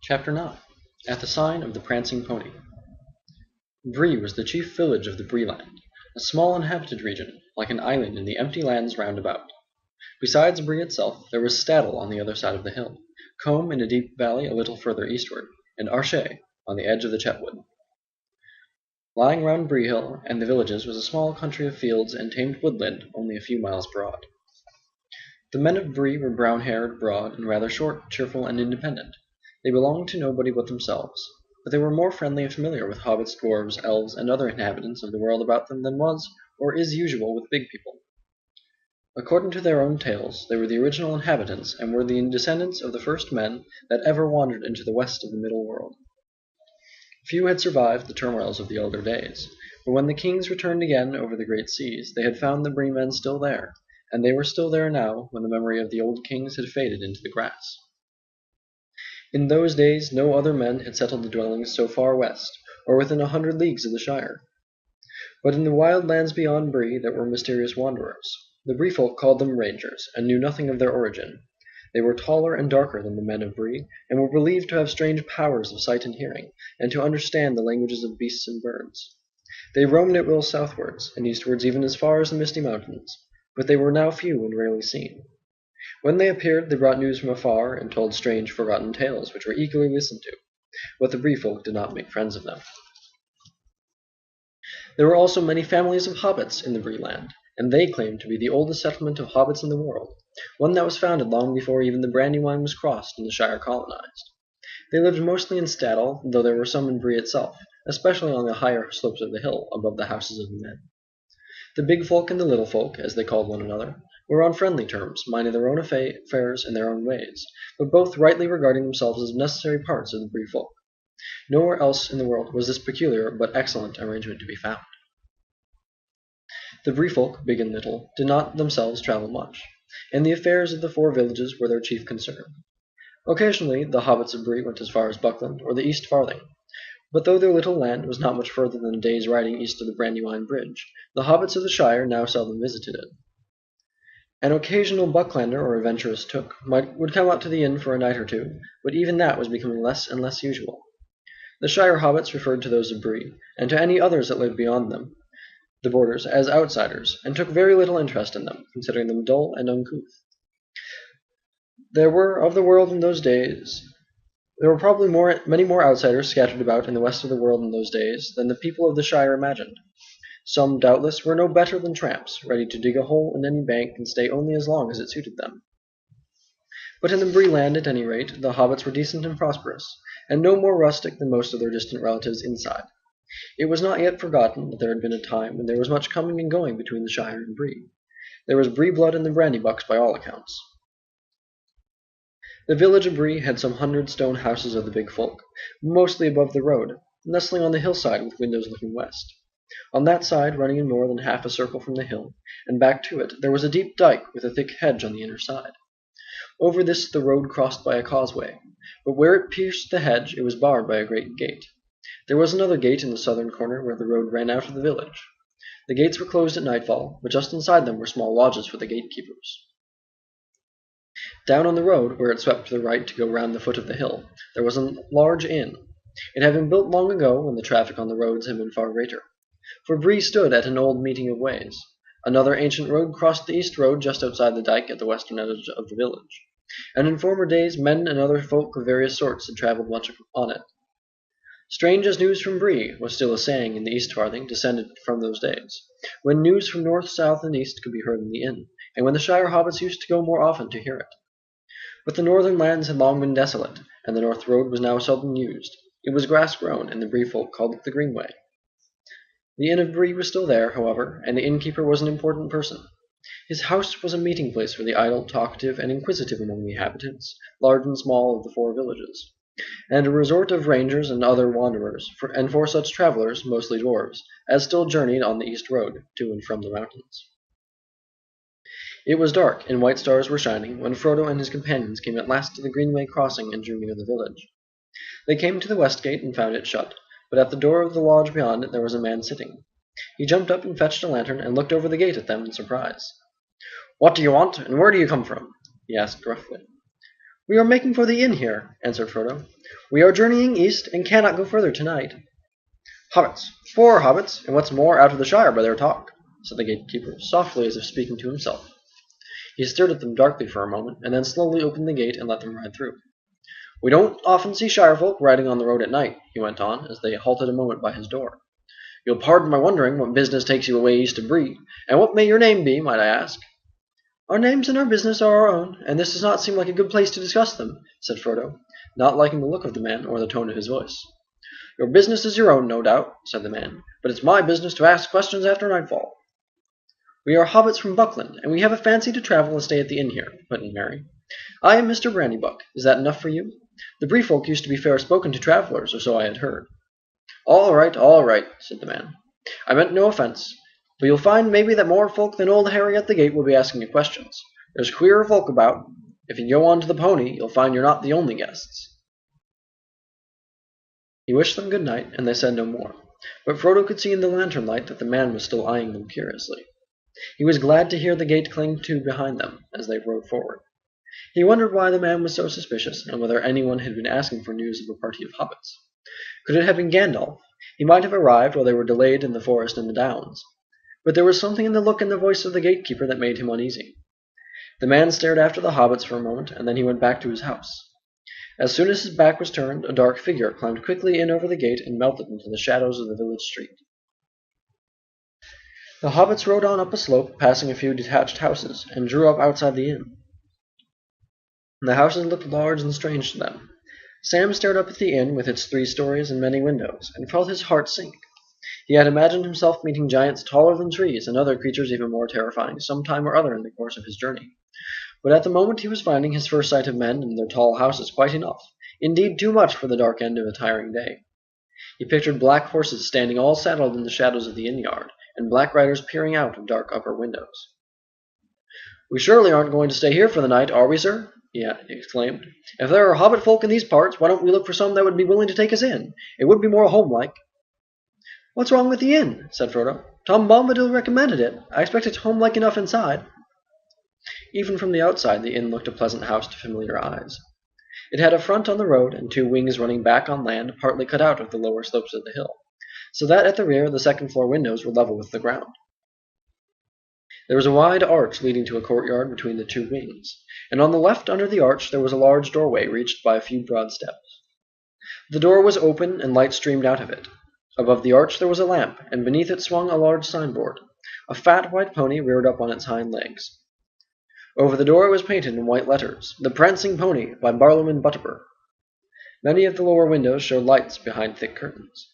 Chapter 9. At the Sign of the Prancing Pony. Bree was the chief village of the Bree land, a small inhabited region, like an island in the empty lands round about. Besides Bree itself, there was Staddle on the other side of the hill, Combe in a deep valley a little further eastward, and Archay on the edge of the Chetwood. Lying round Bree Hill and the villages was a small country of fields and tamed woodland only a few miles broad. The men of Bree were brown-haired, broad, and rather short, cheerful, and independent. They belonged to nobody but themselves, but they were more friendly and familiar with hobbits, dwarves, elves, and other inhabitants of the world about them than was or is usual with big people. According to their own tales, they were the original inhabitants and were the descendants of the first men that ever wandered into the west of the middle world. Few had survived the turmoils of the elder days, but when the kings returned again over the great seas, they had found the Bree men still there, and they were still there now when the memory of the old kings had faded into the grass. In those days no other men had settled the dwellings so far west, or within 100 leagues of the Shire. But in the wild lands beyond Bree there were mysterious wanderers. The Bree folk called them rangers, and knew nothing of their origin. They were taller and darker than the men of Bree, and were believed to have strange powers of sight and hearing, and to understand the languages of beasts and birds. They roamed at will southwards, and eastwards even as far as the Misty Mountains, but they were now few and rarely seen. When they appeared, they brought news from afar, and told strange, forgotten tales, which were eagerly listened to, but the Bree folk did not make friends of them. There were also many families of hobbits in the Bree land, and they claimed to be the oldest settlement of hobbits in the world, one that was founded long before even the Brandywine was crossed and the Shire colonized. They lived mostly in Staddle, though there were some in Bree itself, especially on the higher slopes of the hill, above the houses of the men. The big folk and the little folk, as they called one another, were on friendly terms, minding their own affairs in their own ways, but both rightly regarding themselves as necessary parts of the Bree folk. Nowhere else in the world was this peculiar but excellent arrangement to be found. The Bree folk, big and little, did not themselves travel much, and the affairs of the 4 villages were their chief concern. Occasionally the hobbits of Bree went as far as Buckland or the East Farthing, but though their little land was not much further than a day's riding east of the Brandywine Bridge, the hobbits of the Shire now seldom visited it. An occasional Bucklander or adventurous took would come out to the inn for a night or two, but even that was becoming less and less usual. The Shire hobbits referred to those of Bree, and to any others that lived beyond them, the borders, as outsiders, and took very little interest in them, considering them dull and uncouth. There were of the world in those days. There were probably many more outsiders scattered about in the west of the world in those days than the people of the Shire imagined. Some, doubtless, were no better than tramps, ready to dig a hole in any bank and stay only as long as it suited them. But in the Bree land, at any rate, the hobbits were decent and prosperous, and no more rustic than most of their distant relatives inside. It was not yet forgotten that there had been a time when there was much coming and going between the Shire and Bree. There was Bree blood in the Brandybucks by all accounts. The village of Bree had some 100 stone houses of the big folk, mostly above the road, nestling on the hillside with windows looking west. On that side, running in more than half a circle from the hill, and back to it, there was a deep dike with a thick hedge on the inner side. Over this the road crossed by a causeway, but where it pierced the hedge it was barred by a great gate. There was another gate in the southern corner where the road ran out of the village. The gates were closed at nightfall, but just inside them were small lodges for the gatekeepers. Down on the road, where it swept to the right to go round the foot of the hill, there was a large inn. It had been built long ago when the traffic on the roads had been far greater. For Bree stood at an old meeting of ways. Another ancient road crossed the east road just outside the dike at the western edge of the village, and in former days men and other folk of various sorts had travelled much on it. Strange as news from Bree was still a saying in the East Farthing, descended from those days, when news from north, south, and east could be heard in the inn, and when the Shire hobbits used to go more often to hear it. But the northern lands had long been desolate, and the north road was now seldom used. It was grass-grown, and the Bree folk called it the Greenway. The inn of Bree was still there, however, and the innkeeper was an important person. His house was a meeting place for the idle, talkative, and inquisitive among the inhabitants, large and small, of the 4 villages, and a resort of rangers and other wanderers, and for such travellers, mostly dwarves, as still journeyed on the east road, to and from the mountains. It was dark, and white stars were shining, when Frodo and his companions came at last to the Greenway crossing and drew near the village. They came to the west gate and found it shut, but at the door of the lodge beyond it there was a man sitting. He jumped up and fetched a lantern and looked over the gate at them in surprise. "What do you want, and where do you come from?" he asked gruffly. "We are making for the inn here," answered Frodo. "We are journeying east, and cannot go further tonight." "Hobbits, 4 hobbits, and what's more, out of the Shire by their talk," said the gatekeeper, softly as if speaking to himself. He stared at them darkly for a moment, and then slowly opened the gate and let them ride through. "We don't often see Shire folk riding on the road at night," he went on, as they halted a moment by his door. "You'll pardon my wondering what business takes you away east of Bree, and what may your name be, might I ask?" "Our names and our business are our own, and this does not seem like a good place to discuss them," said Frodo, not liking the look of the man or the tone of his voice. "Your business is your own, no doubt," said the man, "but it's my business to ask questions after nightfall." "We are hobbits from Buckland, and we have a fancy to travel and stay at the inn here," put in Merry. "I am Mr. Brandybuck. Is that enough for you? The Bree folk used to be fair spoken to travellers, or so I had heard." All right," said the man. "I meant no offence, but you'll find maybe that more folk than old Harry at the gate will be asking you questions. There's queer folk about. If you go on to the pony, you'll find you're not the only guests." He wished them good night, and they said no more, but Frodo could see in the lantern light that the man was still eyeing them curiously. He was glad to hear the gate cling to behind them as they rode forward. He wondered why the man was so suspicious, and whether anyone had been asking for news of a party of hobbits. Could it have been Gandalf? He might have arrived while they were delayed in the forest and the downs. But there was something in the look and the voice of the gatekeeper that made him uneasy. The man stared after the hobbits for a moment, and then he went back to his house. As soon as his back was turned, a dark figure climbed quickly in over the gate and melted into the shadows of the village street. The hobbits rode on up a slope, passing a few detached houses, and drew up outside the inn. The houses looked large and strange to them. Sam stared up at the inn with its 3 stories and many windows, and felt his heart sink. He had imagined himself meeting giants taller than trees and other creatures even more terrifying some time or other in the course of his journey. But at the moment he was finding his first sight of men and their tall houses quite enough, indeed too much for the dark end of a tiring day. He pictured black horses standing all saddled in the shadows of the inn-yard, and black riders peering out of dark upper windows. "We surely aren't going to stay here for the night, are we, sir?" he exclaimed. "If there are hobbit folk in these parts, why don't we look for some that would be willing to take us in? It would be more homelike." "What's wrong with the inn?" said Frodo. "Tom Bombadil recommended it. I expect it's homelike enough inside." Even from the outside the inn looked a pleasant house to familiar eyes. It had a front on the road and 2 wings running back on land partly cut out of the lower slopes of the hill, so that at the rear the second-floor windows were level with the ground. There was a wide arch leading to a courtyard between the 2 wings, and on the left under the arch there was a large doorway reached by a few broad steps. The door was open and light streamed out of it. Above the arch there was a lamp, and beneath it swung a large signboard. A fat white pony reared up on its hind legs. Over the door it was painted in white letters, "The Prancing Pony, by Barlaam Butterbur." Many of the lower windows showed lights behind thick curtains.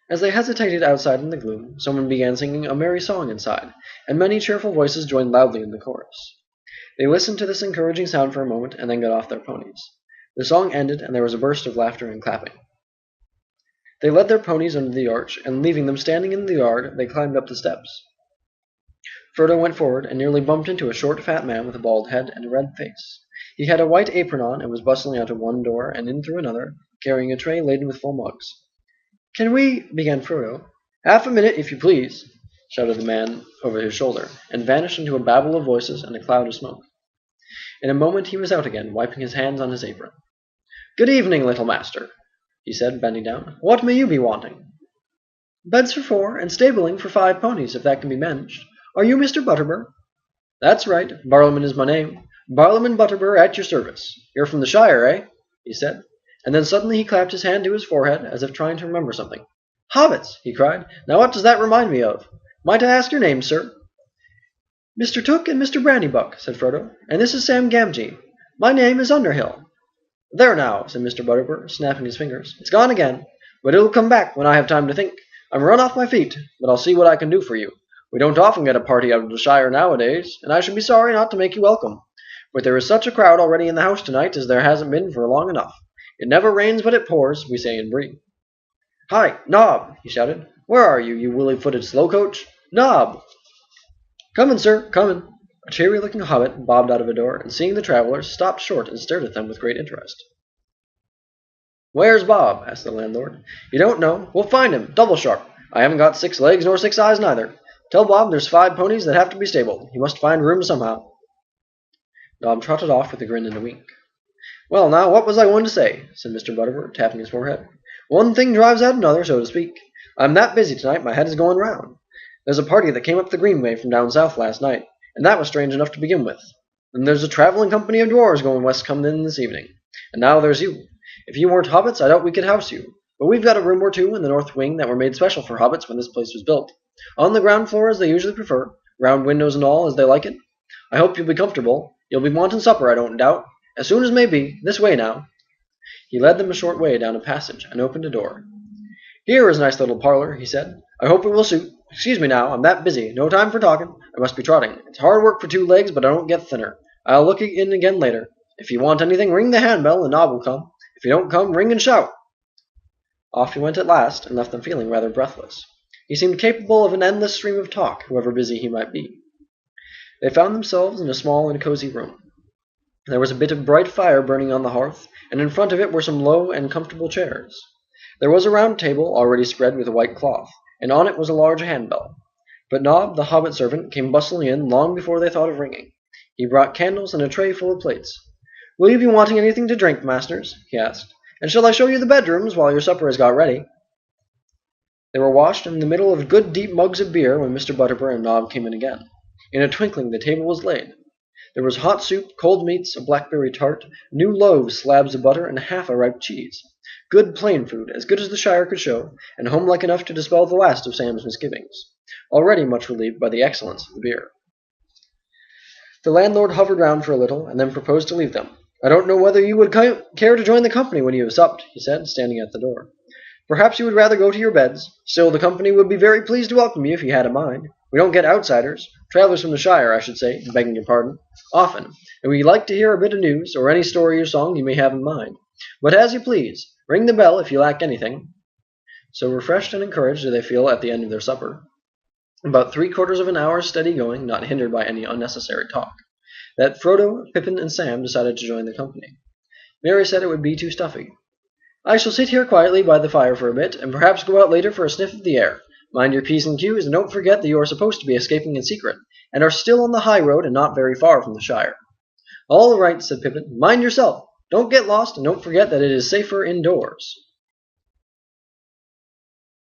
As they hesitated outside in the gloom, someone began singing a merry song inside, and many cheerful voices joined loudly in the chorus. They listened to this encouraging sound for a moment, and then got off their ponies. The song ended, and there was a burst of laughter and clapping. They led their ponies under the arch, and leaving them standing in the yard, they climbed up the steps. Frodo went forward and nearly bumped into a short, fat man with a bald head and a red face. He had a white apron on and was bustling out of one door and in through another, carrying a tray laden with full mugs. "Can we—" began Frodo. "Half a minute, if you please," shouted the man over his shoulder, and vanished into a babble of voices and a cloud of smoke. In a moment he was out again, wiping his hands on his apron. "Good evening, little master," he said, bending down. "What may you be wanting?" "Beds for 4, and stabling for 5 ponies, if that can be managed. Are you Mr. Butterbur?" "That's right. Barlaam is my name. Barlaam Butterbur at your service. You're from the Shire, eh?" he said, and then suddenly he clapped his hand to his forehead, as if trying to remember something. "Hobbits!" he cried. "Now what does that remind me of? Might I ask your names, sir?" "Mr. Took and Mr. Brandybuck," said Frodo, "and this is Sam Gamgee. My name is Underhill." "There now," said Mr. Butterbur, snapping his fingers. "It's gone again, but it'll come back when I have time to think. I'm run off my feet, but I'll see what I can do for you. We don't often get a party out of the Shire nowadays, and I should be sorry not to make you welcome. But there is such a crowd already in the house tonight as there hasn't been for long enough. It never rains but it pours, we say in Bree." "Hi, Nob!" he shouted. "Where are you, you woolly-footed slow-coach? Nob!" "Comin', sir, comin'." A cheery-looking hobbit bobbed out of a door, and seeing the travelers, stopped short and stared at them with great interest. "Where's Bob?" asked the landlord. "You don't know? We'll find him, double sharp. I haven't got 6 legs nor 6 eyes neither. Tell Bob there's 5 ponies that have to be stabled. He must find room somehow." Bob trotted off with a grin and a wink. "Well, now, what was I going to say?" said Mr. Butterbird, tapping his forehead. "One thing drives out another, so to speak. I'm that busy tonight my head is going round. There's a party that came up the Greenway from down south last night, and that was strange enough to begin with. Then there's a travelling company of dwarfs going west coming in this evening. And now there's you. If you weren't hobbits, I doubt we could house you. But we've got a room or two in the north wing that were made special for hobbits when this place was built. On the ground floor as they usually prefer, round windows and all as they like it. I hope you'll be comfortable. You'll be wanting supper, I don't doubt. As soon as may be. This way now." He led them a short way down a passage and opened a door. "Here is a nice little parlor," he said. "I hope it will suit. Excuse me now, I'm that busy. No time for talking. I must be trotting. It's hard work for two legs, but I don't get thinner. I'll look in again later. If you want anything, ring the handbell and Nob will come. If you don't come, ring and shout." Off he went at last, and left them feeling rather breathless. He seemed capable of an endless stream of talk, however busy he might be. They found themselves in a small and cozy room. There was a bit of bright fire burning on the hearth, and in front of it were some low and comfortable chairs. There was a round table already spread with a white cloth, and on it was a large handbell. But Nob, the hobbit servant, came bustling in long before they thought of ringing. He brought candles and a tray full of plates. "Will you be wanting anything to drink, masters?" he asked. "And shall I show you the bedrooms while your supper is got ready?" They were washed in the middle of good deep mugs of beer when Mr. Butterbur and Nob came in again. In a twinkling the table was laid. There was hot soup, cold meats, a blackberry tart, new loaves, slabs of butter, and half a ripe cheese. Good plain food, as good as the Shire could show, and homelike enough to dispel the last of Sam's misgivings, already much relieved by the excellence of the beer. The landlord hovered round for a little, and then proposed to leave them. "I don't know whether you would care to join the company when you have supped," he said, standing at the door. "Perhaps you would rather go to your beds. Still, the company would be very pleased to welcome you if you had a mind. We don't get outsiders, travellers from the Shire, I should say, begging your pardon, often, and we like to hear a bit of news, or any story or song you may have in mind. But as you please. Ring the bell if you lack anything." So refreshed and encouraged did they feel at the end of their supper, about 3/4 of an hour's steady going, not hindered by any unnecessary talk, that Frodo, Pippin, and Sam decided to join the company. Mary said it would be too stuffy. "I shall sit here quietly by the fire for a bit, and perhaps go out later for a sniff of the air. Mind your P's and Q's, and don't forget that you are supposed to be escaping in secret, and are still on the high road and not very far from the Shire." "All right," said Pippin. "Mind yourself. Don't get lost, and don't forget that it is safer indoors."